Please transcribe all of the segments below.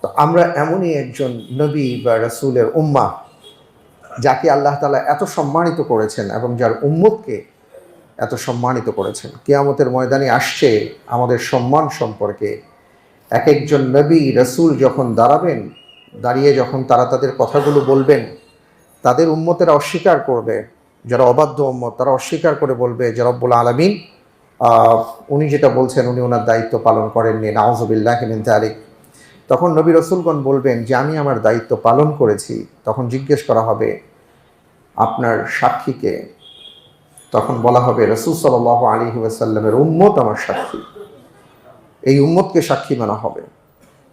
তো আমরা এমনই একজন নবী বা রাসূলের উম্মাহ, যাকে আল্লাহ তাআলা এত সম্মানিত করেছেন এবং যার উম্মতকে এত সম্মানিত করেছেন। কিয়ামতের ময়দানে আসছে আমাদের সম্মান সম্পর্কে এক একজন নবী রাসূল যখন দাঁড়াবেন, দাঁড়িয়ে যখন তারা তাদের কথাগুলো বলবেন, তাদের উম্মতেরা অস্বীকার করবে, যারা অবাধ্য উম্মত তারা অস্বীকার করে বলবে যে রব্বুল আলামিন উনি যেটা বলছেন উনি ওনার দায়িত্ব পালন করেননি, নাউযুবিল্লাহি মিন যালিক। তখন নবী রাসূলগণ বলবেন যে আমি আমার দায়িত্ব পালন করেছি। তখন জিজ্ঞেস করা হবে আপনার সাক্ষীকে? তখন বলা হবে রাসূল সাল্লাল্লাহু আলাইহি ওয়াসাল্লামের উম্মত আমার সাক্ষী। এই উম্মতকে সাক্ষী মানা হবে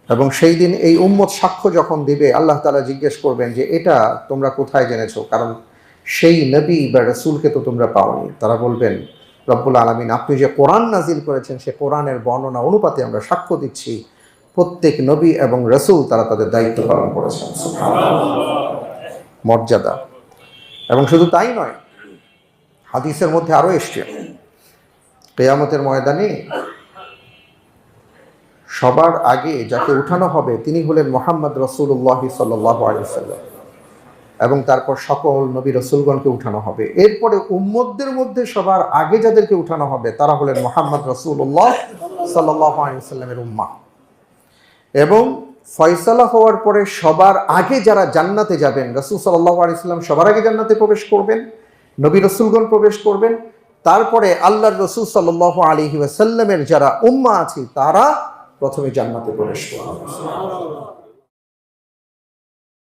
এবং সেই দিন এই উম্মত সাক্ষ্য যখন দিবে, আল্লাহ তাআলা জিজ্ঞেস করবেন যে এটা তোমরা কোথায় জেনেছো, কারণ সেই নবী বা রাসূলকে তো তোমরা পাওনি। তারা বলবেন রব্বুল আলামিন আপনি যে কোরআন নাজিল করেছেন সে কোরআনের বর্ণনা অনুপাতে আমরা সাক্ষ্য দিচ্ছি প্রত্যেক নবী এবং রাসূল তারা তাদের দায়িত্ব পালন করেছেন। মর্যাদা। এবং শুধু তাই নয়, হাদিসের মধ্যে আরো এসছে কিয়ামতের ময়দানে সবার আগে যাকে উঠানো হবে তিনি হলেন মুহাম্মদ রাসূলুল্লাহ সাল্লাল্লাহু আলাইহি ওয়াসাল্লাম, এবং তারপর সকল নবী রাসূলগণকে উঠানো হবে। এরপরে উম্মতদের মধ্যে সবার আগে যাদেরকে উঠানো হবে তারা হলেন মুহাম্মদ রাসূলুল্লাহ সাল্লাল্লাহু আলাইহি ওয়াসাল্লামের উম্মাহ। এবং ফয়সালা হওয়ার পরে সবার আগে যারা জান্নাতে যাবেন, রাসূল সাল্লাল্লাহু আলাইহি ওয়াসাল্লাম সবার আগে জান্নাতে প্রবেশ করবেন, নবী রাসূলগণ প্রবেশ করবেন, তারপরে আল্লাহর রাসূল সাল্লাল্লাহু আলাইহি ওয়াসাল্লামের যারা উম্মাহ আছে তারা প্রথমে জান্নাতে প্রবেশ করবে।